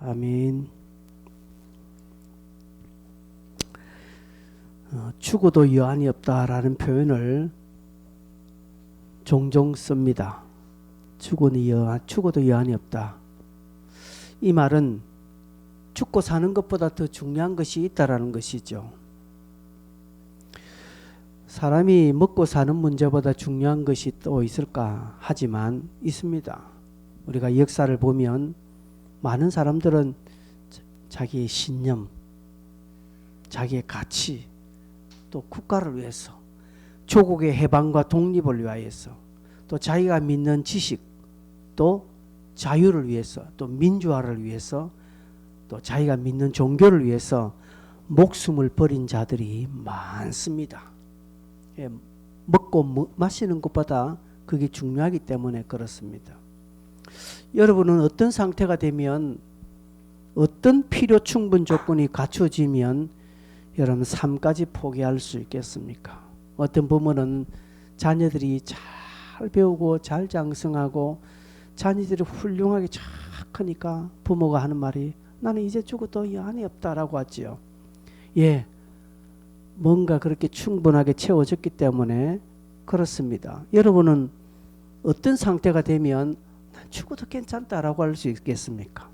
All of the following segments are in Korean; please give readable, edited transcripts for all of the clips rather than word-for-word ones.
아멘. 죽어도 여한이 없다라는 표현을 종종 씁니다. 죽어도 여한이 없다. 이 말은 죽고 사는 것보다 더 중요한 것이 있다라는 것이죠. 사람이 먹고 사는 문제보다 중요한 것이 또 있을까 하지만 있습니다. 우리가 역사를 보면 많은 사람들은 자기의 신념, 자기의 가치, 또 국가를 위해서, 조국의 해방과 독립을 위하여서, 또 자기가 믿는 지식, 또 자유를 위해서, 또 민주화를 위해서, 또 자기가 믿는 종교를 위해서 목숨을 버린 자들이 많습니다. 먹고 마시는 것보다 그게 중요하기 때문에 그렇습니다. 여러분은 어떤 상태가 되면, 어떤 필요 충분 조건이 갖춰지면 여러분 삶까지 포기할 수 있겠습니까? 어떤 부모는 자녀들이 잘 배우고 잘 장성하고 자녀들이 훌륭하게 착하니까 부모가 하는 말이 나는 이제 죽어도 여한이 없다라고 하지요. 예, 뭔가 그렇게 충분하게 채워졌기 때문에 그렇습니다. 여러분은 어떤 상태가 되면 난 죽어도 괜찮다라고 할 수 있겠습니까?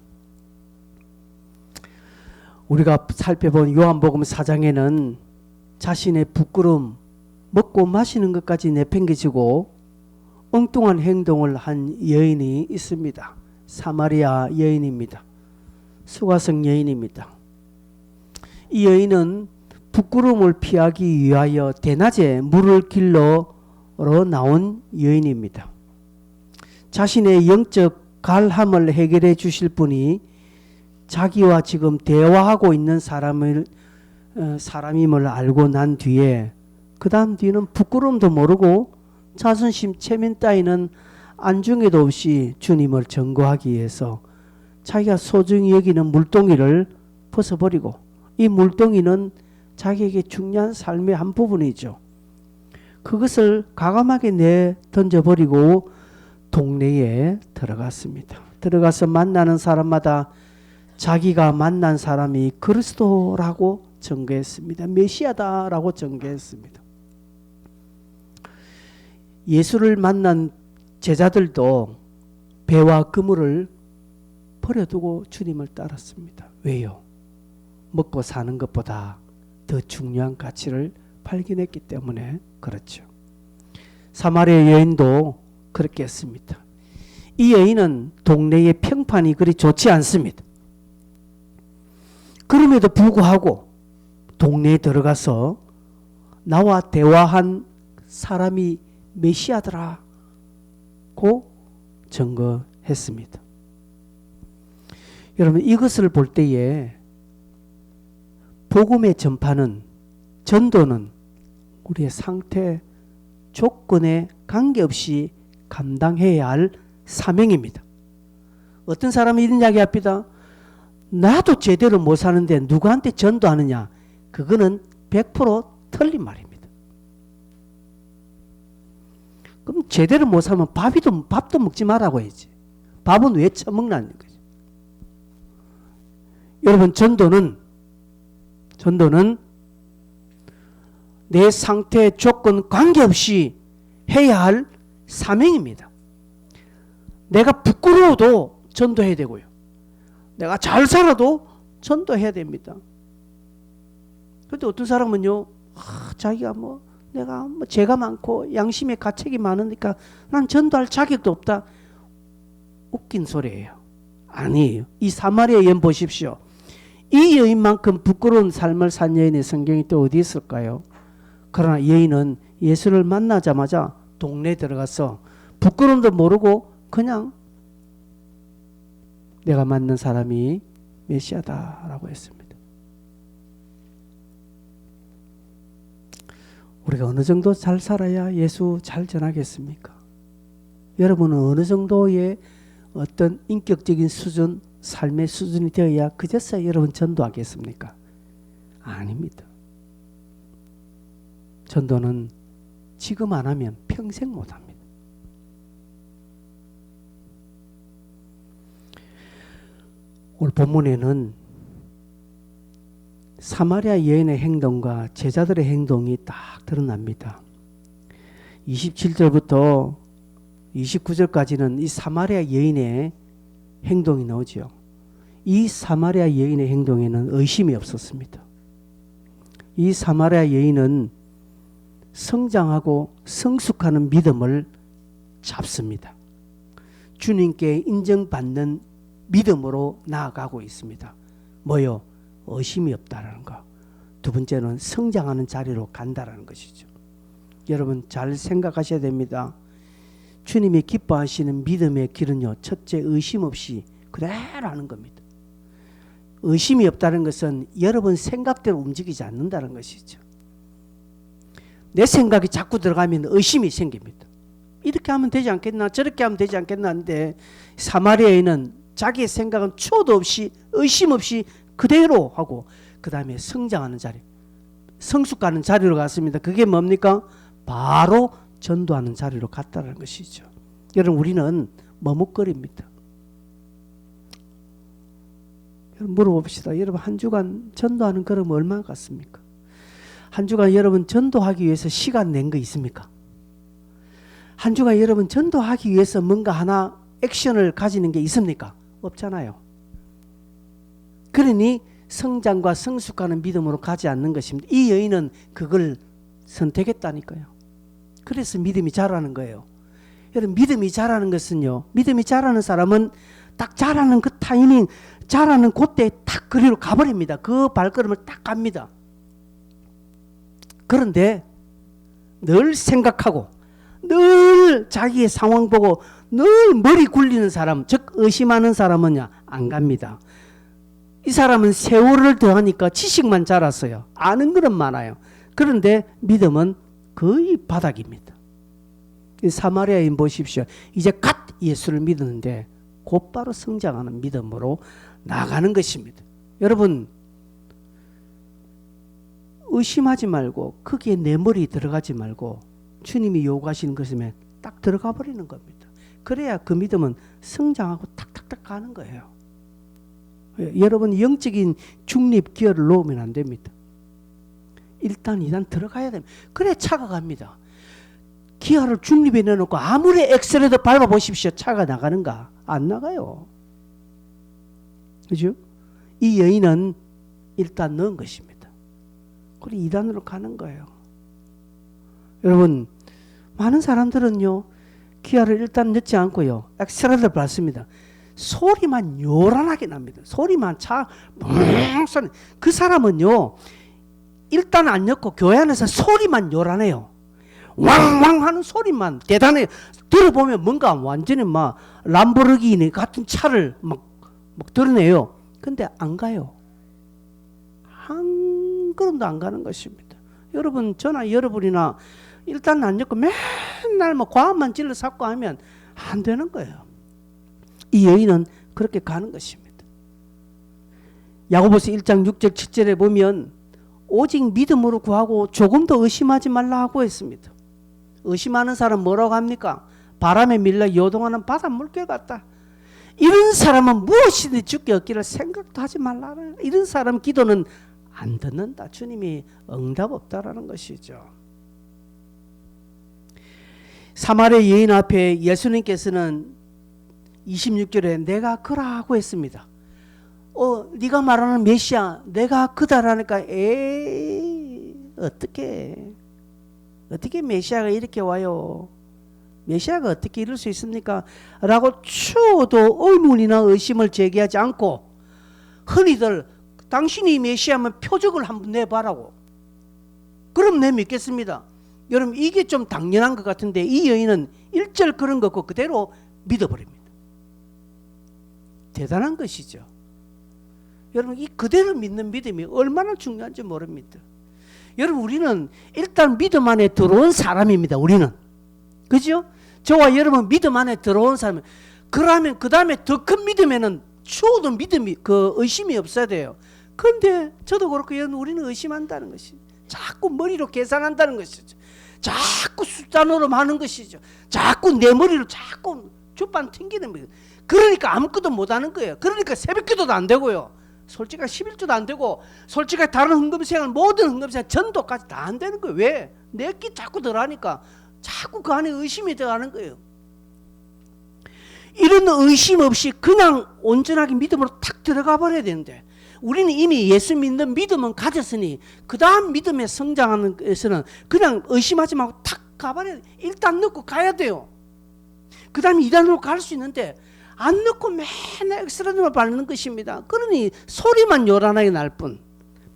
우리가 살펴본 요한복음 4장에는 자신의 부끄러움, 먹고 마시는 것까지 내팽개치고 엉뚱한 행동을 한 여인이 있습니다. 사마리아 여인입니다. 수가성 여인입니다. 이 여인은 부끄러움을 피하기 위하여 대낮에 물을 길러 나온 여인입니다. 자신의 영적 갈함을 해결해 주실 분이 자기와 지금 대화하고 있는 사람임을 알고 난 뒤에 그 다음 뒤는 부끄러움도 모르고 자존심 체면 따위는 안중에도 없이 주님을 전거하기 위해서 자기가 소중히 여기는 물동이를 벗어버리고, 이 물동이는 자기에게 중요한 삶의 한 부분이죠. 그것을 과감하게 던져버리고 동네에 들어갔습니다. 들어가서 만나는 사람마다 자기가 만난 사람이 그리스도라고 전거했습니다. 메시아다라고 전거했습니다. 예수를 만난 제자들도 배와 그물을 버려두고 주님을 따랐습니다. 왜요? 먹고 사는 것보다 더 중요한 가치를 발견했기 때문에 그렇죠. 사마리아 여인도 그렇게 했습니다. 이 여인은 동네의 평판이 그리 좋지 않습니다. 그럼에도 불구하고 동네에 들어가서 나와 대화한 사람이 메시아더라고 증거했습니다. 여러분, 이것을 볼 때에 복음의 전파는, 전도는 우리의 상태, 조건에 관계없이 감당해야 할 사명입니다. 어떤 사람이 이런 이야기 합니다. 나도 제대로 못 사는데 누구한테 전도하느냐? 그거는 100% 틀린 말입니다. 그럼 제대로 못 살면 밥도 먹지 말라고 해야지. 밥은 왜 처먹나는 거죠. 여러분, 전도는 내 상태, 조건 관계없이 해야 할 사명입니다. 내가 부끄러워도 전도해야 되고요. 내가 잘 살아도 전도해야 됩니다. 그런데 어떤 사람은요, 자기가 내가 죄가 많고 양심의 가책이 많으니까 난 전도할 자격도 없다. 웃긴 소리예요. 아니에요. 이 사마리아 여인 보십시오. 이 여인만큼 부끄러운 삶을 산 여인의 성경이 또 어디 있을까요? 그러나 여인은 예수를 만나자마자 동네에 들어가서 부끄러움도 모르고 그냥 내가 만난 사람이 메시아다라고 했습니다. 우리가 어느 정도 잘 살아야 예수 잘 전하겠습니까? 여러분은 어느 정도의 어떤 인격적인 수준, 삶의 수준이 되어야 그제서야 여러분 전도하겠습니까? 아닙니다. 전도는 지금 안 하면 평생 못 합니다. 오늘 본문에는 사마리아 여인의 행동과 제자들의 행동이 딱 드러납니다. 27절부터 29절까지는 이 사마리아 여인의 행동이 나오죠. 이 사마리아 여인의 행동에는 의심이 없었습니다. 이 사마리아 여인은 성장하고 성숙하는 믿음을 잡습니다. 주님께 인정받는 믿음으로 나아가고 있습니다. 뭐요? 의심이 없다라는 거. 두 번째는 성장하는 자리로 간다라는 것이죠. 여러분 잘 생각하셔야 됩니다. 주님이 기뻐하시는 믿음의 길은요, 첫째 의심 없이 그대로 하는 겁니다. 의심이 없다는 것은 여러분 생각대로 움직이지 않는다는 것이죠. 내 생각이 자꾸 들어가면 의심이 생깁니다. 이렇게 하면 되지 않겠나, 저렇게 하면 되지 않겠나 하는데, 사마리아인은 자기의 생각은 초도 없이 의심 없이 그대로 하고 그 다음에 성장하는 자리, 성숙하는 자리로 갔습니다. 그게 뭡니까? 바로 전도하는 자리로 갔다는 것이죠. 여러분 우리는 머뭇거립니다. 여러분 물어봅시다. 여러분 한 주간 전도하는 걸음 얼마나 갔습니까? 한 주간 여러분 전도하기 위해서 시간 낸 거 있습니까? 한 주간 여러분 전도하기 위해서 뭔가 하나 액션을 가지는 게 있습니까? 없잖아요. 그러니 성장과 성숙하는 믿음으로 가지 않는 것입니다. 이 여인은 그걸 선택했다니까요. 그래서 믿음이 자라는 거예요. 여러분 믿음이 자라는 것은요, 믿음이 자라는 사람은 딱 자라는 그 타이밍, 자라는 그때 딱 그리로 가버립니다. 그 발걸음을 딱 갑니다. 그런데 늘 생각하고 늘 자기의 상황 보고 늘 머리 굴리는 사람, 즉 의심하는 사람은요 안 갑니다. 이 사람은 세월을 더하니까 지식만 자랐어요. 아는 것은 많아요. 그런데 믿음은 거의 바닥입니다. 사마리아인 보십시오. 이제 갓 예수를 믿었는데 곧바로 성장하는 믿음으로 나가는 것입니다. 여러분 의심하지 말고 거기에 내 머리 들어가지 말고 주님이 요구하시는 것이면 딱 들어가 버리는 겁니다. 그래야 그 믿음은 성장하고 탁탁탁 가는 거예요. 여러분 영적인 중립 기어를 놓으면 안 됩니다. 1단 2단 들어가야 됩니다. 그래 차가 갑니다. 기어를 중립에 넣어놓고 아무리 엑셀에도 밟아보십시오. 차가 나가는가? 안 나가요. 그죠? 이 여인은 1단 넣은 것입니다. 그리고 2단으로 가는 거예요. 여러분 많은 사람들은요 기어를 1단 넣지 않고요 엑셀에도 밟습니다. 소리만 요란하게 납니다. 소리만 차 소리. 그 사람은요 일단 안 넣고 교회 안에서 소리만 요란해요. 왕왕 하는 소리만 대단해요. 들어보면 뭔가 완전히 막 람보르기니 같은 차를 막 드러내요. 근데 안 가요. 한 걸음도 안 가는 것입니다. 여러분 저나 여러분이나 일단 안 넣고 맨날 뭐 과음만 질러 쌓고 하면 안 되는 거예요. 이 여인은 그렇게 가는 것입니다. 야고보서 1장 6절 7절에 보면 오직 믿음으로 구하고 조금도 의심하지 말라 하고 했습니다. 의심하는 사람 뭐라고 합니까? 바람에 밀려 요동하는 바다 물결 같다. 이런 사람은 무엇이든지 죽게 얻기를 생각도 하지 말라. 이런 사람 기도는 안 듣는다. 주님이 응답 없다라는 것이죠. 사마리아 여인 앞에 예수님께서는 26절에 내가 그라고 했습니다. 네가 말하는 메시아 내가 그다라니까 어떻게 메시아가 이렇게 와요? 메시아가 어떻게 이럴 수 있습니까? 라고 추워도 의문이나 의심을 제기하지 않고 흔히들 당신이 메시아면 표적을 한번 내봐라고. 그럼 내 믿겠습니다. 여러분 이게 좀 당연한 것 같은데 이 여인은 일절 그런 거 없고 그대로 믿어버립니다. 대단한 것이죠. 여러분 이 그대로 믿는 믿음이 얼마나 중요한지 모릅니다. 여러분 우리는 일단 믿음 안에 들어온 사람입니다. 우리는. 그죠? 저와 여러분 믿음 안에 들어온 사람. 그러면 그 다음에 더 큰 믿음에는 추워도 믿음이 의심이 없어야 돼요. 그런데 저도 그렇고 여러분 우리는 의심한다는 것이 자꾸 머리로 계산한다는 것이죠. 자꾸 숫자 노름하는 것이죠. 자꾸 내 머리로 자꾸 주반 튕기는 거예요. 그러니까 아무것도 못하는 거예요. 그러니까 새벽기도도 안 되고요. 솔직하게 11조도 안 되고 솔직하게 다른 헌금생활 모든 헌금생활 전도까지 다 안 되는 거예요. 왜? 내끼 자꾸 들어가니까 자꾸 그 안에 의심이 들어가는 거예요. 이런 의심 없이 그냥 온전하게 믿음으로 탁 들어가 버려야 되는데 우리는 이미 예수 믿는 믿음은 가졌으니 그 다음 믿음에 성장하는 것에서는 그냥 의심하지 말고 탁 가버려야 돼. 일단 넣고 가야 돼요. 그 다음에 2단으로 갈 수 있는데 안 넣고 맨날 엑스트라만 바르는 것입니다. 그러니 소리만 요란하게 날 뿐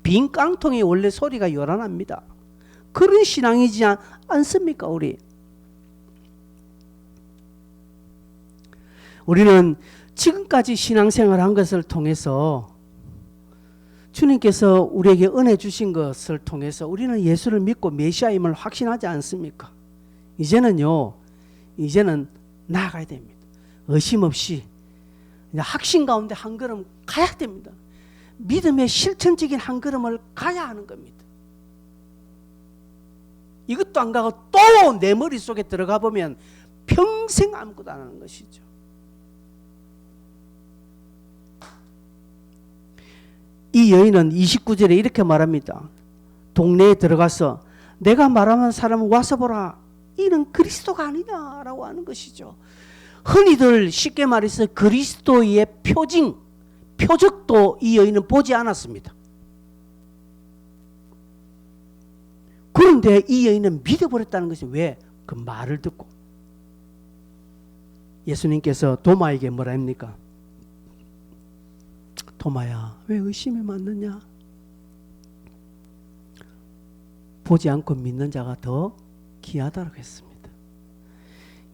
빈 깡통이 원래 소리가 요란합니다. 그런 신앙이지 않습니까? 우리는 지금까지 신앙생활한 것을 통해서 주님께서 우리에게 은혜 주신 것을 통해서 우리는 예수를 믿고 메시아임을 확신하지 않습니까? 이제는 나아가야 됩니다. 의심 없이 확신 가운데 한 걸음 가야 됩니다. 믿음의 실천적인 한 걸음을 가야 하는 겁니다. 이것도 안 가고 또 내 머릿속에 들어가 보면 평생 아무것도 안 하는 것이죠. 이 여인은 29절에 이렇게 말합니다. 동네에 들어가서 내가 말하는 사람은 와서 보라. 이는 그리스도가 아니냐라고 하는 것이죠. 흔히들 쉽게 말해서 그리스도의 표적도 이 여인은 보지 않았습니다. 그런데 이 여인은 믿어버렸다는 것이 왜? 그 말을 듣고 예수님께서 도마에게 뭐라 합니까? 도마야, 왜 의심이 많느냐? 보지 않고 믿는 자가 더 귀하다고 했습니다.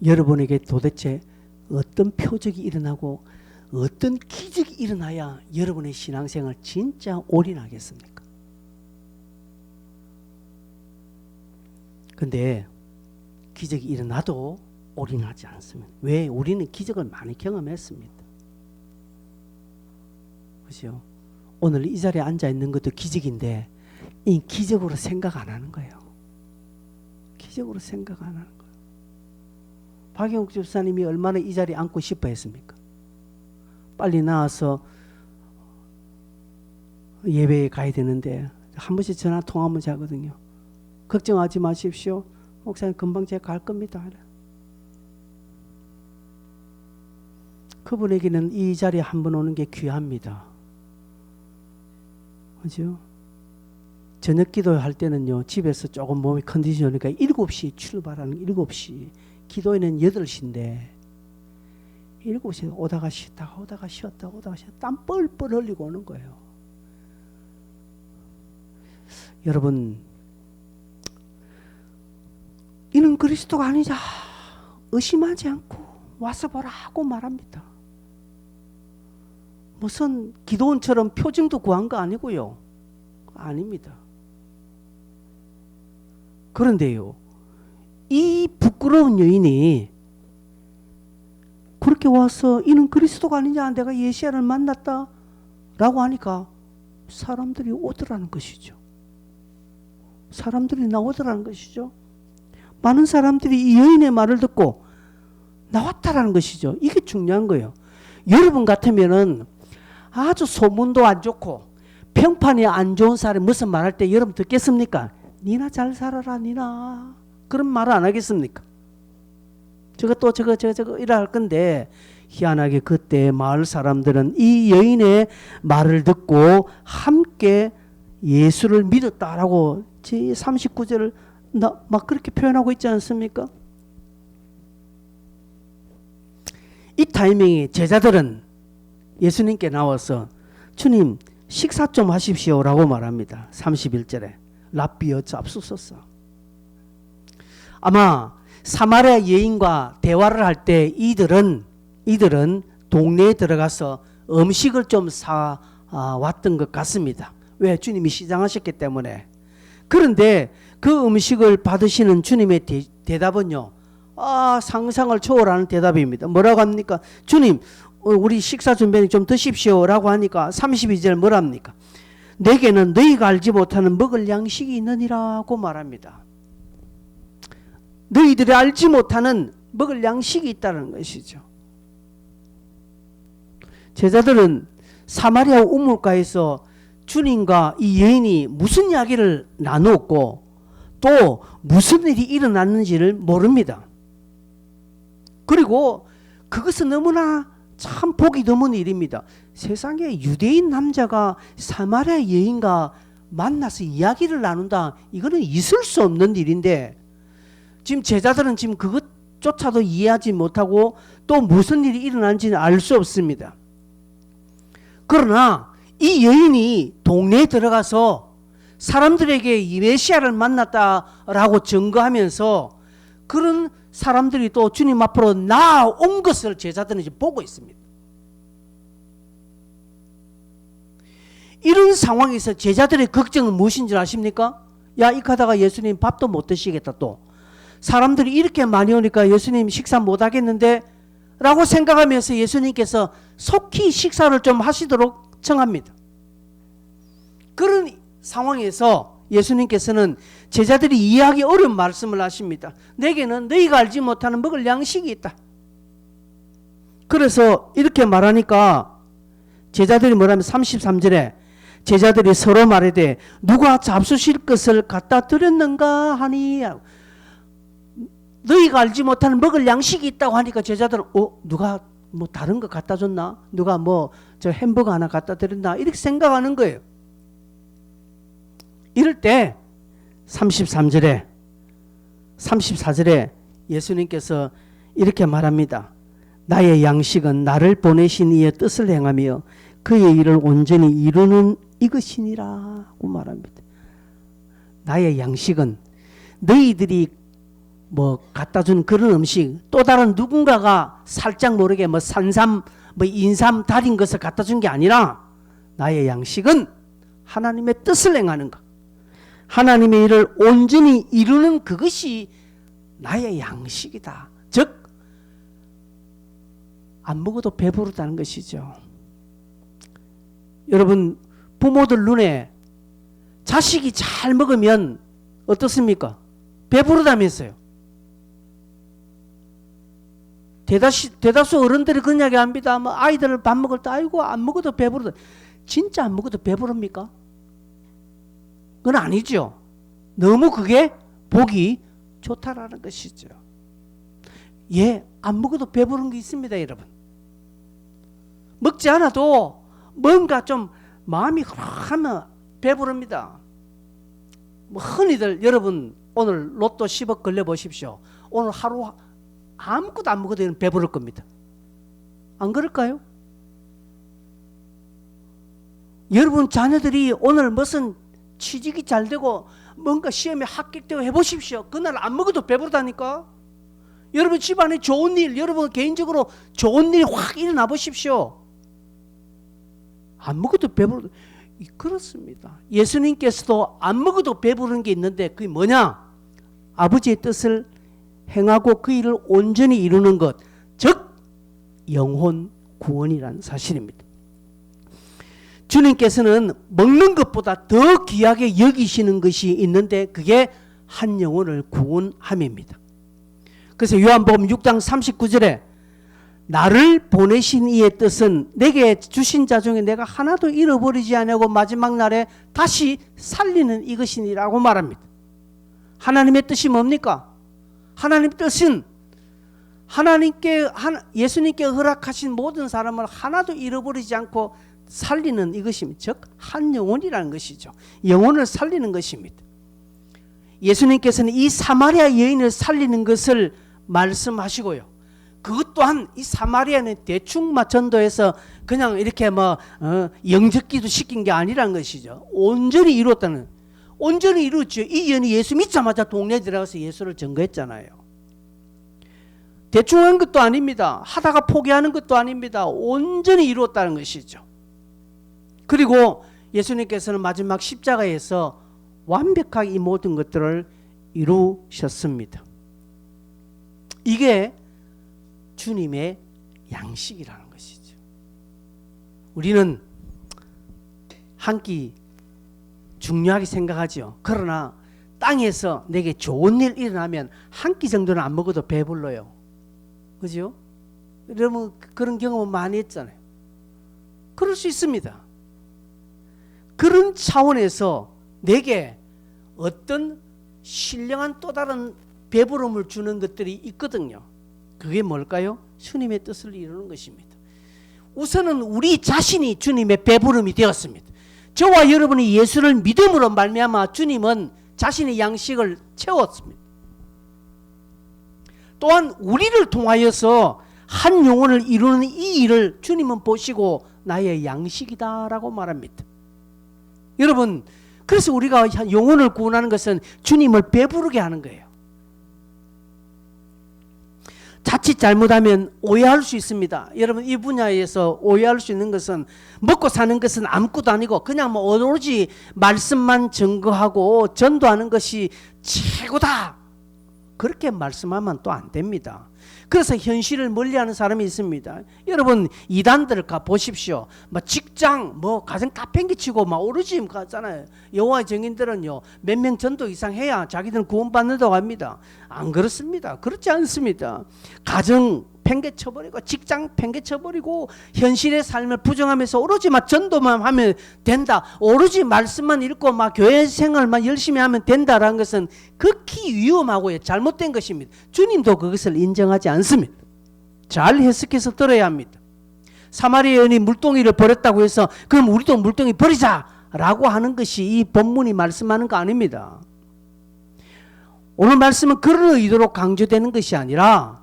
여러분에게 도대체 어떤 표적이 일어나고 어떤 기적이 일어나야 여러분의 신앙생활 진짜 올인하겠습니까? 근데 기적이 일어나도 올인하지 않습니다. 왜? 우리는 기적을 많이 경험했습니다. 그렇죠? 오늘 이 자리에 앉아 있는 것도 기적인데 이 기적으로 생각 안 하는 거예요. 기적으로 생각 안 하는 거예요. 박영욱 집사님이 얼마나 이 자리에 앉고 싶어 했습니까? 빨리 나와서 예배에 가야 되는데 한 번씩 전화 통화하면 자거든요. 걱정하지 마십시오. 목사님 금방 제가 갈 겁니다. 그분에게는 이 자리에 한 번 오는 게 귀합니다. 그죠? 저녁 기도할 때는요, 집에서 조금 몸이 컨디션이니까 7시 출발하는 7시, 기도회는 8시인데 7시에 오다가 쉬었다 땀 뻘뻘 흘리고 오는 거예요. 여러분, 이는 그리스도가 아니자 의심하지 않고 와서 보라고 말합니다. 무슨 기도원처럼 표징도 구한 거 아니고요. 아닙니다. 그런데요, 이 부끄러운 여인이 그렇게 와서 이는 그리스도가 아니냐, 내가 예시야를 만났다 라고 하니까 사람들이 오더라는 것이죠. 사람들이 나오더라는 것이죠. 많은 사람들이 이 여인의 말을 듣고 나왔다라는 것이죠. 이게 중요한 거예요. 여러분 같으면은 아주 소문도 안 좋고 평판이 안 좋은 사람이 무슨 말할 때 여러분 듣겠습니까? 니나 잘 살아라 니나, 그런 말을 안 하겠습니까? 저거 이래 할 건데, 희한하게 그때 마을 사람들은 이 여인의 말을 듣고 함께 예수를 믿었다라고 제 39절을 막 그렇게 표현하고 있지 않습니까? 이 타이밍에 제자들은 예수님께 나와서 주님 식사 좀 하십시오라고 말합니다. 31절에 랍비여 잡수소서. 아마 사마리아 여인과 대화를 할 때 이들은 동네에 들어가서 음식을 좀 사 왔던 것 같습니다. 왜? 주님이 시장하셨기 때문에. 그런데 그 음식을 받으시는 주님의 대답은요, 상상을 초월하는 대답입니다. 뭐라고 합니까? 주님, 우리 식사 준비는 좀 드십시오 라고 하니까 32절 뭐랍니까? 내게는 너희가 알지 못하는 먹을 양식이 있느니라고 말합니다. 너희들이 알지 못하는 먹을 양식이 있다는 것이죠. 제자들은 사마리아 우물가에서 주님과 이 여인이 무슨 이야기를 나누었고 또 무슨 일이 일어났는지를 모릅니다. 그리고 그것은 너무나 참 보기 드문 일입니다. 세상에 유대인 남자가 사마리아 여인과 만나서 이야기를 나눈다. 이거는 있을 수 없는 일인데 지금 제자들은 지금 그것조차도 이해하지 못하고 또 무슨 일이 일어난지는 알 수 없습니다. 그러나 이 여인이 동네에 들어가서 사람들에게 이 메시아를 만났다라고 증거하면서 그런 사람들이 또 주님 앞으로 나온 것을 제자들은 이제 보고 있습니다. 이런 상황에서 제자들의 걱정은 무엇인 줄 아십니까? 야, 이 가다가 예수님 밥도 못 드시겠다. 또 사람들이 이렇게 많이 오니까 예수님 식사 못 하겠는데 라고 생각하면서 예수님께서 속히 식사를 좀 하시도록 청합니다. 그런 상황에서 예수님께서는 제자들이 이해하기 어려운 말씀을 하십니다. 내게는 너희가 알지 못하는 먹을 양식이 있다. 그래서 이렇게 말하니까 제자들이 뭐라면 33절에 제자들이 서로 말하되 누가 잡수실 것을 갖다 드렸는가 하니 너희가 알지 못하는 먹을 양식이 있다고 하니까 제자들은 누가 뭐 다른 거 갖다 줬나? 누가 뭐 저 햄버거 하나 갖다 드렸나? 이렇게 생각하는 거예요. 이럴 때 34절에 예수님께서 이렇게 말합니다. 나의 양식은 나를 보내신 이의 뜻을 행하며 그의 일을 온전히 이루는 이것이니라고 말합니다. 나의 양식은 너희들이 뭐 갖다 준 그런 음식, 또 다른 누군가가 살짝 모르게 뭐 산삼, 뭐 인삼 달인 것을 갖다 준 게 아니라 나의 양식은 하나님의 뜻을 행하는 것, 하나님의 일을 온전히 이루는 그것이 나의 양식이다. 즉 안 먹어도 배부르다는 것이죠. 여러분, 부모들 눈에 자식이 잘 먹으면 어떻습니까? 배부르다면서요. 대다수 어른들이 그런 이야기 합니다. 뭐 아이들 밥 먹을 때 아이고 안 먹어도 배부르다. 진짜 안 먹어도 배부릅니까? 그건 아니죠. 너무 그게 보기 좋다라는 것이죠. 예, 안 먹어도 배부른 게 있습니다, 여러분. 먹지 않아도 뭔가 좀 마음이 그러하면 배부릅니다. 뭐 흔히들 여러분 오늘 로또 10억 걸려 보십시오. 오늘 하루 아무것도 안 먹어도 배부를 겁니다. 안 그럴까요? 여러분 자녀들이 오늘 무슨 취직이 잘 되고 뭔가 시험에 합격되고 해보십시오. 그날 안 먹어도 배부르다니까. 여러분 집안에 좋은 일, 여러분 개인적으로 좋은 일이 확 일어나 보십시오. 안 먹어도 배부르다. 그렇습니다. 예수님께서도 안 먹어도 배부른 게 있는데 그게 뭐냐? 아버지의 뜻을 행하고 그 일을 온전히 이루는 것, 즉 영혼 구원이라는 사실입니다. 주님께서는 먹는 것보다 더 귀하게 여기시는 것이 있는데 그게 한 영혼을 구원함입니다. 그래서 요한복음 6장 39절에 나를 보내신 이의 뜻은 내게 주신 자 중에 내가 하나도 잃어버리지 않고 마지막 날에 다시 살리는 이것이니라고 말합니다. 하나님의 뜻이 뭡니까? 하나님의 뜻은 예수님께 허락하신 모든 사람을 하나도 잃어버리지 않고 살리는 이것입니다. 즉 한 영혼이라는 것이죠. 영혼을 살리는 것입니다. 예수님께서는 이 사마리아 여인을 살리는 것을 말씀하시고요. 그것 또한 이 사마리아는 대충 전도해서 그냥 이렇게 영접기도 시킨 게 아니라는 것이죠. 온전히 이루었다는, 온전히 이루었죠. 이 여인이 예수 믿자마자 동네에 들어가서 예수를 증거했잖아요. 대충 한 것도 아닙니다. 하다가 포기하는 것도 아닙니다. 온전히 이루었다는 것이죠. 그리고 예수님께서는 마지막 십자가에서 완벽하게 이 모든 것들을 이루셨습니다. 이게 주님의 양식이라는 것이죠. 우리는 한 끼 중요하게 생각하죠. 그러나 땅에서 내게 좋은 일 일어나면 한 끼 정도는 안 먹어도 배불러요. 그죠? 여러분 그런 경험은 많이 했잖아요. 그럴 수 있습니다. 그런 차원에서 내게 어떤 신령한 또 다른 배부름을 주는 것들이 있거든요. 그게 뭘까요? 주님의 뜻을 이루는 것입니다. 우선은 우리 자신이 주님의 배부름이 되었습니다. 저와 여러분이 예수를 믿음으로 말미암아 주님은 자신의 양식을 채웠습니다. 또한 우리를 통하여서 한 영혼을 이루는 이 일을 주님은 보시고 나의 양식이다라고 말합니다. 여러분, 그래서 우리가 영혼을 구원하는 것은 주님을 배부르게 하는 거예요. 자칫 잘못하면 오해할 수 있습니다. 여러분, 이 분야에서 오해할 수 있는 것은 먹고 사는 것은 아무것도 아니고 그냥 뭐 오로지 말씀만 증거하고 전도하는 것이 최고다, 그렇게 말씀하면 또 안 됩니다. 그래서 현실을 멀리하는 사람이 있습니다. 여러분, 이단들 가 보십시오. 뭐 직장, 뭐 가정 깝팽개치고 막 오르지 가잖아요. 여호와의 증인들은요, 몇 명 전도 이상 해야 자기들은 구원받는다고 합니다. 안 그렇습니다. 그렇지 않습니다. 가정 팽개쳐버리고 직장 팽개쳐버리고 현실의 삶을 부정하면서 오로지 막 전도만 하면 된다, 오로지 말씀만 읽고 막 교회 생활만 열심히 하면 된다라는 것은 극히 위험하고 잘못된 것입니다. 주님도 그것을 인정하지 않습니다. 잘 해석해서 들어야 합니다. 사마리아 여인이 물동이를 버렸다고 해서 그럼 우리도 물동이 버리자라고 하는 것이 이 본문이 말씀하는 거 아닙니다. 오늘 말씀은 그런 의도로 강조되는 것이 아니라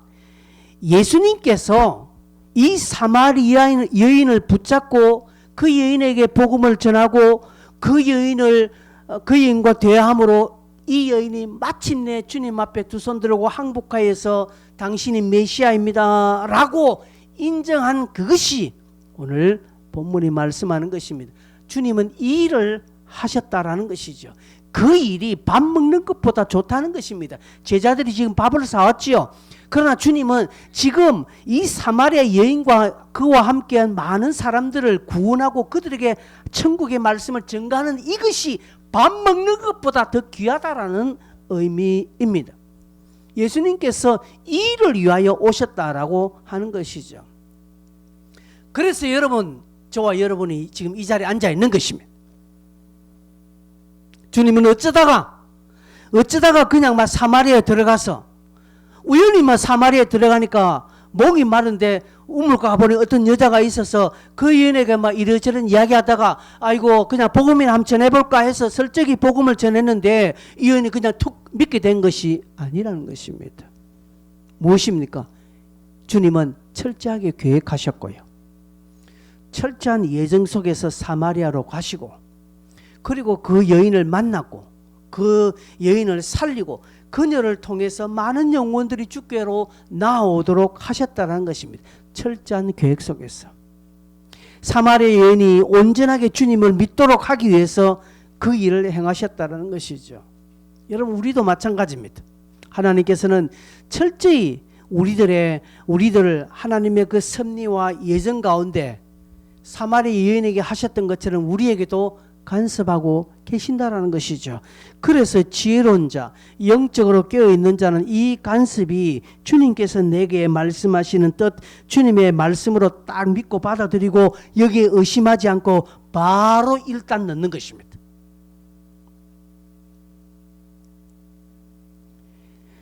예수님께서 이 사마리아 여인을 붙잡고 그 여인에게 복음을 전하고 그 여인과 대화함으로 이 여인이 마침내 주님 앞에 두 손 들고 항복하여서 당신이 메시아입니다 라고 인정한 그것이 오늘 본문이 말씀하는 것입니다. 주님은 이 일을 하셨다라는 것이죠. 그 일이 밥 먹는 것보다 좋다는 것입니다. 제자들이 지금 밥을 사왔지요. 그러나 주님은 지금 이 사마리아 여인과 그와 함께한 많은 사람들을 구원하고 그들에게 천국의 말씀을 전가하는 이것이 밥 먹는 것보다 더 귀하다라는 의미입니다. 예수님께서 이 일을 위하여 오셨다라고 하는 것이죠. 그래서 여러분, 저와 여러분이 지금 이 자리에 앉아 있는 것입니다. 주님은 어쩌다가 그냥 막 사마리아에 들어가서 우연히 막 사마리아에 들어가니까 목이 마른데 우물가 가보니 어떤 여자가 있어서 그 여인에게 막 이러저런 이야기하다가 아이고 그냥 복음이나 한번 전해볼까 해서 설적이 복음을 전했는데 이 여인이 그냥 툭 믿게 된 것이 아니라는 것입니다. 무엇입니까? 주님은 철저하게 계획하셨고요, 철저한 예정 속에서 사마리아로 가시고, 그리고 그 여인을 만났고 그 여인을 살리고 그녀를 통해서 많은 영혼들이 주께로 나오도록 하셨다는 것입니다. 철저한 계획 속에서 사마리아 여인이 온전하게 주님을 믿도록 하기 위해서 그 일을 행하셨다는 것이죠. 여러분, 우리도 마찬가지입니다. 하나님께서는 철저히 우리들을 하나님의 그 섭리와 예정 가운데 사마리아 여인에게 하셨던 것처럼 우리에게도 간섭하고 계신다라는 것이죠. 그래서 지혜로운 자, 영적으로 깨어있는 자는 이 간섭이 주님께서 내게 말씀하시는 뜻, 주님의 말씀으로 딱 믿고 받아들이고 여기에 의심하지 않고 바로 일단 넣는 것입니다.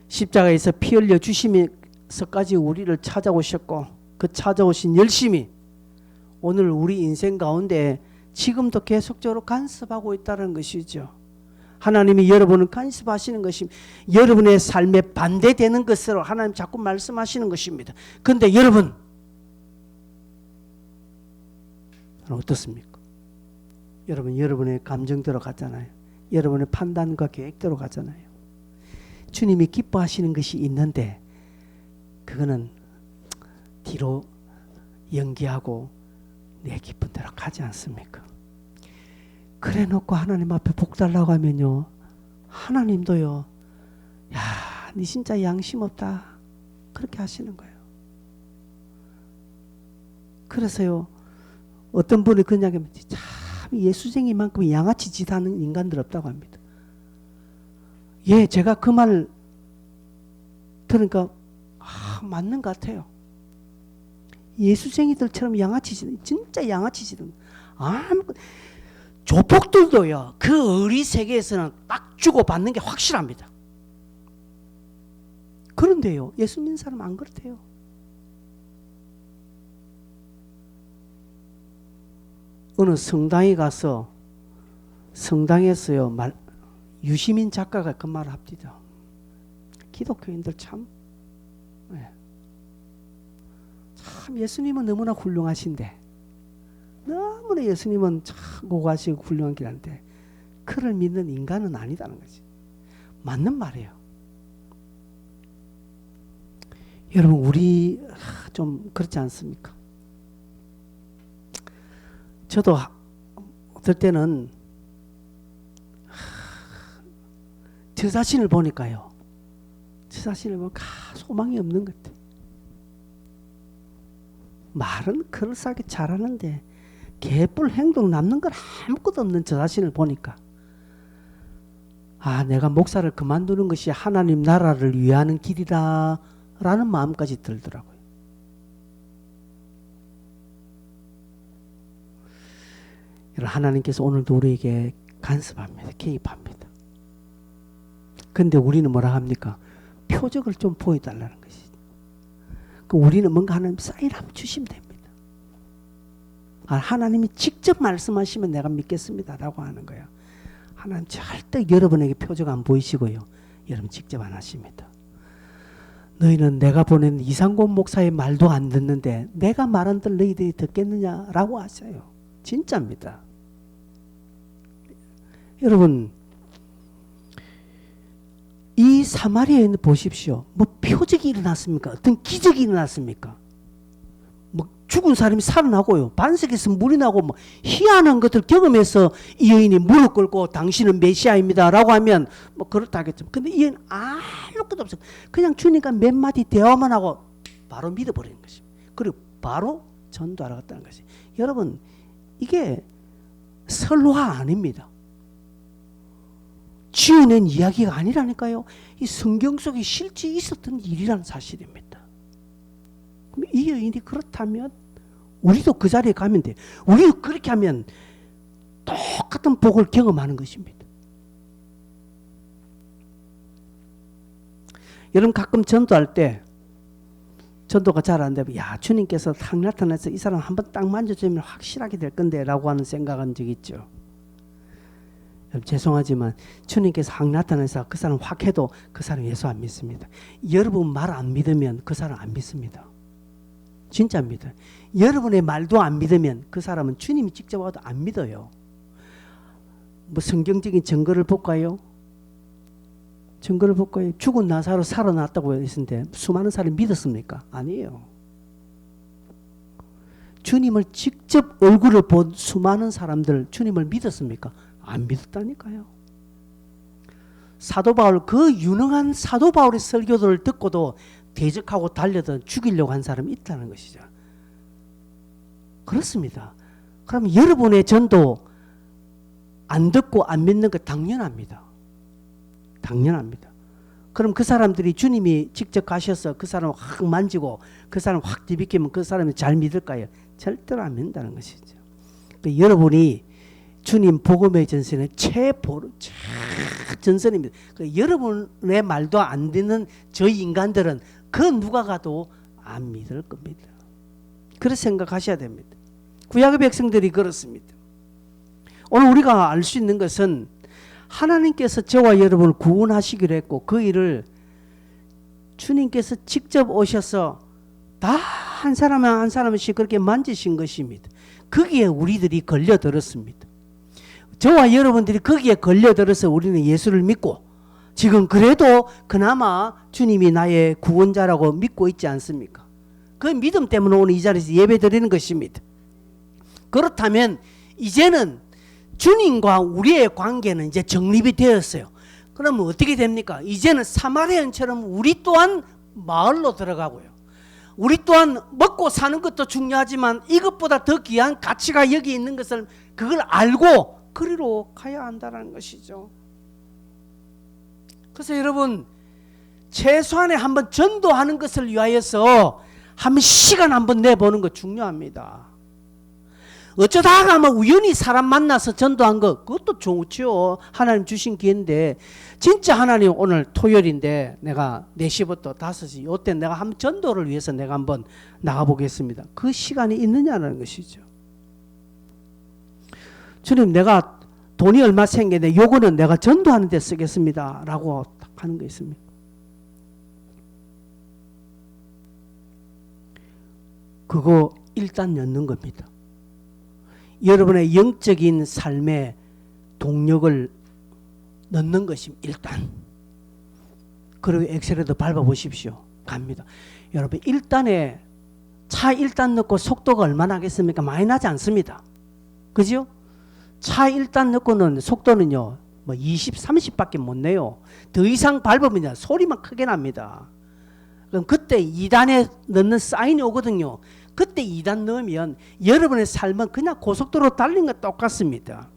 십자가에서 피 흘려 주시면서까지 우리를 찾아오셨고 그 찾아오신 열심이 오늘 우리 인생 가운데 지금도 계속적으로 간섭하고 있다는 것이죠. 하나님이 여러분을 간섭하시는 것입니다. 여러분의 삶에 반대되는 것으로 하나님 자꾸 말씀하시는 것입니다. 그런데 여러분 어떻습니까? 여러분의 감정대로 가잖아요. 여러분의 판단과 계획대로 가잖아요. 주님이 기뻐하시는 것이 있는데 그거는 뒤로 연기하고 내 기쁜 대로 가지 않습니까? 그래 놓고 하나님 앞에 복 달라고 하면요, 하나님도요, 야, 니 진짜 양심 없다, 그렇게 하시는 거예요. 그래서요, 어떤 분이 그런 이야기 합니다. 참 예수쟁이만큼 양아치 짓하는 인간들 없다고 합니다. 예, 제가 그 말 들으니까 맞는 것 같아요. 예수쟁이들처럼 양아치지는, 진짜 양아치지는. 조폭들도요, 그 의리 세계에서는 딱 주고받는 게 확실합니다. 그런데요, 예수 믿는 사람 안 그렇대요. 어느 성당에 가서, 성당에서요, 유시민 작가가 그 말을 합니다. 기독교인들 참 예수님은 너무나 훌륭하신데, 너무나 예수님은 참 고고하시고 훌륭한 길 한데, 그를 믿는 인간은 아니다는 거지. 맞는 말이에요. 여러분, 우리 좀 그렇지 않습니까? 저도 어떨 때는 저 자신을 보니까요, 저 자신을 보면 소망이 없는 것 같아요. 말은 그럴싸하게 잘하는데 개뿔 행동 남는 건 아무것도 없는 저 자신을 보니까, 내가 목사를 그만두는 것이 하나님 나라를 위하는 길이다 라는 마음까지 들더라고요. 하나님께서 오늘도 우리에게 간섭합니다. 개입합니다. 근데 우리는 뭐라 합니까? 표적을 좀 보여달라는 것이죠. 우리는 뭔가 하나님 사인 한번 주시면 됩니다. 하나님이 직접 말씀하시면 내가 믿겠습니다 라고 하는 거예요. 하나님 절대 여러분에게 표적 안 보이시고요, 여러분 직접 안 하십니다. 너희는 내가 보낸 이상곤 목사의 말도 안 듣는데 내가 말한들 너희들이 듣겠느냐라고 하셔요. 진짜입니다. 여러분, 이 사마리아인 보십시오. 뭐 표적이 일어났습니까? 어떤 기적이 일어났습니까? 뭐 죽은 사람이 살아나고요, 반석에서 물이 나고, 뭐 희한한 것들 경험해서 이 여인이 무릎 꿇고 당신은 메시아입니다 라고 하면 뭐 그렇다 하겠죠. 근데 이 여인 아무것도 없어요. 그냥 주니까 몇 마디 대화만 하고 바로 믿어버리는 것입니다. 그리고 바로 전도하러 갔다는 것이. 여러분, 이게 설화 아닙니다. 지어낸 이야기가 아니라니까요. 이 성경 속에 실제 있었던 일이라는 사실입니다. 그럼 이 여인이 그렇다면 우리도 그 자리에 가면 돼. 우리도 그렇게 하면 똑같은 복을 경험하는 것입니다. 여러분, 가끔 전도할 때 전도가 잘 안 되면, 주님께서 탁 나타나서 이 사람 한번 딱 만져주면 확실하게 될 건데 라고 하는 생각한 적 있죠. 죄송하지만 주님께서 확 나타나서 그 사람 확 해도 그 사람 예수 안 믿습니다. 여러분 말 안 믿으면 그 사람 안 믿습니다. 진짜입니다. 여러분의 말도 안 믿으면 그 사람은 주님이 직접 와도 안 믿어요. 뭐 성경적인 증거를 볼까요? 증거를 볼까요? 죽은 나사로 살아났다고 했는데 수많은 사람이 믿었습니까? 아니에요. 주님을 직접 얼굴을 본 수많은 사람들 주님을 믿었습니까? 안 믿었다니까요. 사도 바울, 그 유능한 사도 바울의 설교들을 듣고도 대적하고 달려든 죽이려고 한 사람이 있다는 것이죠. 그렇습니다. 그럼 여러분의 전도 안 듣고 안 믿는 거 당연합니다. 당연합니다. 그럼 그 사람들이 주님이 직접 가셔서 그 사람을 확 만지고 그 사람 확 뒤비키면 그 사람이 잘 믿을까요? 절대로 안 믿는다는 것이죠. 그러니까 여러분이 주님 복음의 전선의 전선입니다. 그러니까 여러분의 말도 안 듣는 저희 인간들은 그 누가 가도 안 믿을 겁니다. 그렇게 생각하셔야 됩니다. 구약의 백성들이 그렇습니다. 오늘 우리가 알 수 있는 것은 하나님께서 저와 여러분을 구원하시기로 했고, 그 일을 주님께서 직접 오셔서 다 한 사람 한 사람씩 그렇게 만지신 것입니다. 거기에 우리들이 걸려들었습니다. 저와 여러분들이 거기에 걸려들어서 우리는 예수를 믿고 지금 그래도 그나마 주님이 나의 구원자라고 믿고 있지 않습니까? 그 믿음 때문에 오늘 이 자리에서 예배 드리는 것입니다. 그렇다면 이제는 주님과 우리의 관계는 이제 정립이 되었어요. 그러면 어떻게 됩니까? 이제는 사마리아인처럼 우리 또한 마을로 들어가고요. 우리 또한 먹고 사는 것도 중요하지만 이것보다 더 귀한 가치가 여기 있는 것을 그걸 알고 그리로 가야 한다는 것이죠. 그래서 여러분, 최소한의 한번 전도하는 것을 위하여서 한 시간 한번 내보는 거 중요합니다. 어쩌다가 뭐 우연히 사람 만나서 전도한 거 그것도 좋죠. 하나님 주신 기회인데 진짜 하나님 오늘 토요일인데 내가 4시부터 5시 이때 내가 한번 전도를 위해서 내가 한번 나가보겠습니다. 그 시간이 있느냐는 것이죠. 주님 내가 돈이 얼마 생겼는데 요거는 내가 전도하는 데 쓰겠습니다 라고 딱 하는 거 있습니다. 그거 일단 넣는 겁니다. 여러분의 영적인 삶에 동력을 넣는 것이 일단. 그리고 엑셀에도 밟아보십시오. 갑니다. 여러분 1단에 차 1단 넣고 속도가 얼마나 하겠습니까? 많이 나지 않습니다. 그죠? 차 1단 넣고는 속도는요 뭐 20, 30밖에 못 내요. 더 이상 밟으면 소리만 크게 납니다. 그럼 그때 2단에 넣는 사인이 오거든요. 그때 2단 넣으면 여러분의 삶은 그냥 고속도로 달린 것 똑같습니다.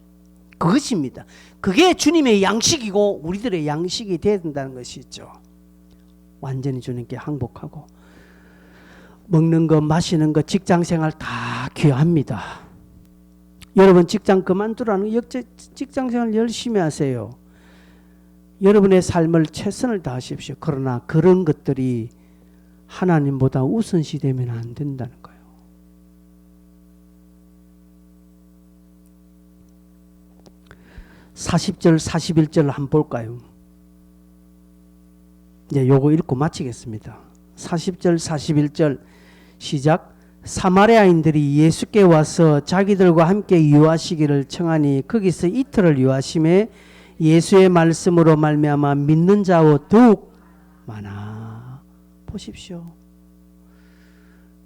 그것입니다. 그게 주님의 양식이고 우리들의 양식이 되어야 된다는 것이죠. 완전히 주님께 항복하고 먹는 것 마시는 것 직장생활 다 귀합니다. 여러분 직장 그만두라는 직장생활 열심히 하세요. 여러분의 삶을 최선을 다하십시오. 그러나 그런 것들이 하나님보다 우선시 되면 안 된다는 거예요. (40절) (41절) 한번 볼까요? 이제 요거 읽고 마치겠습니다. (40절) (41절) 시작. 사마리아인들이 예수께 와서 자기들과 함께 유하시기를 청하니 거기서 이틀을 유하심에 예수의 말씀으로 말미암아 믿는 자와 더욱 많아. 보십시오.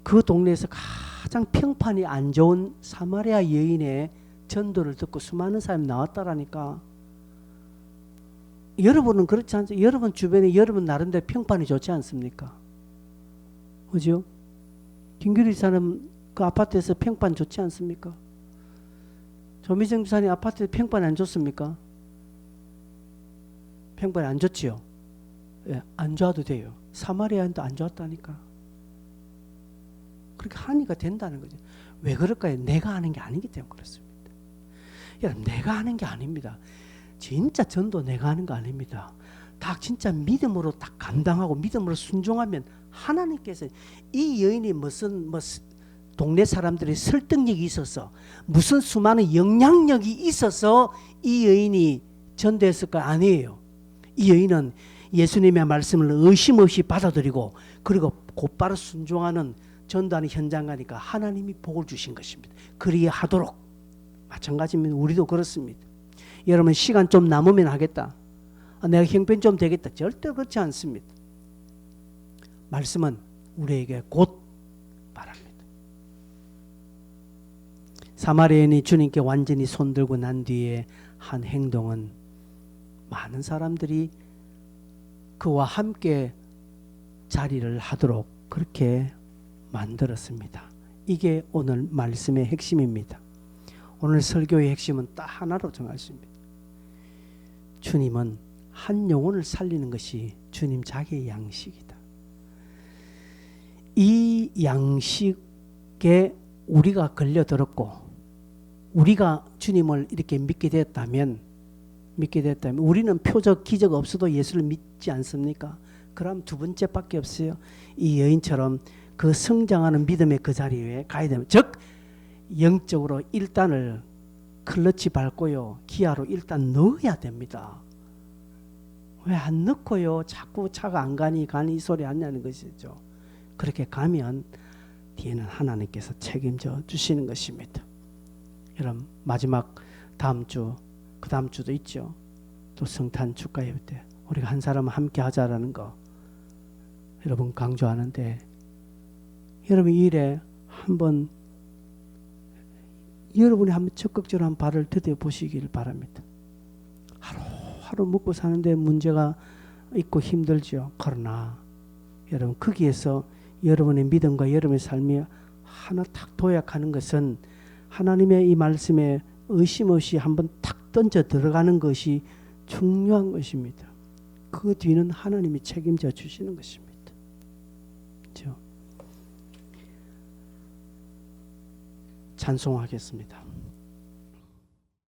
그 동네에서 가장 평판이 안 좋은 사마리아 여인의 전도를 듣고 수많은 사람이 나왔다라니까. 여러분은 그렇지 않죠? 여러분 주변에 여러분 나름대로 평판이 좋지 않습니까? 그죠? 김규리 사람 그 아파트에서 평판 좋지 않습니까? 조미정 지사님 아파트에 평판 안 좋습니까? 평판이 안 좋지요? 예, 안 좋아도 돼요. 사마리아인도 안 좋았다니까. 그렇게 하니까 된다는 거죠. 왜 그럴까요? 내가 하는 게 아니기 때문에 그렇습니다. 여러분 내가 하는 게 아닙니다. 진짜 전도 내가 하는 거 아닙니다. 다 진짜 믿음으로 딱 감당하고 믿음으로 순종하면 하나님께서 이 여인이 무슨 동네 사람들이 설득력이 있어서 무슨 수많은 영향력이 있어서 이 여인이 전도했을까? 아니에요. 이 여인은 예수님의 말씀을 의심 없이 받아들이고 그리고 곧바로 순종하는 전도하는 현장 가니까 하나님이 복을 주신 것입니다. 그리하여 하도록. 마찬가지입니다. 우리도 그렇습니다. 여러분 시간 좀 남으면 하겠다. 내가 형편 좀 되겠다. 절대 그렇지 않습니다. 말씀은 우리에게 곧 바랍니다. 사마리아인이 주님께 완전히 손들고 난 뒤에 한 행동은 많은 사람들이 그와 함께 자리를 하도록 그렇게 만들었습니다. 이게 오늘 말씀의 핵심입니다. 오늘 설교의 핵심은 딱 하나로 정할 수 있습니다. 주님은 한 영혼을 살리는 것이 주님 자기의 양식이다. 이 양식에 우리가 걸려들었고 우리가 주님을 이렇게 믿게 되었다면 우리는 표적 기적 없어도 예수를 믿지 않습니까? 그럼 두 번째밖에 없어요. 이 여인처럼 그 성장하는 믿음의 그 자리에 가야 되면, 즉 영적으로 일단을 클러치 밟고요 기아로 일단 넣어야 됩니다. 왜 안 넣고요 자꾸 차가 안 가니 이 소리 안 나는 것이죠. 그렇게 가면 뒤에는 하나님께서 책임져 주시는 것입니다. 여러분 마지막 다음 주 그 다음 주도 있죠. 또 성탄 축가 예배 때 우리가 한 사람 함께 하자라는 거 여러분 강조하는데, 여러분 이 일에 한번 여러분이 한번 적극적으로 한 발을 디뎌 보시길 바랍니다. 하루 먹고 사는데 문제가 있고 힘들죠. 그러나 여러분 거기에서 여러분의 믿음과 여러분의 삶이 하나 탁 도약하는 것은 하나님의 이 말씀에 의심 없이 한번 탁 던져 들어가는 것이 중요한 것입니다. 그 뒤는 하나님이 책임져 주시는 것입니다. 그렇죠? 찬송하겠습니다.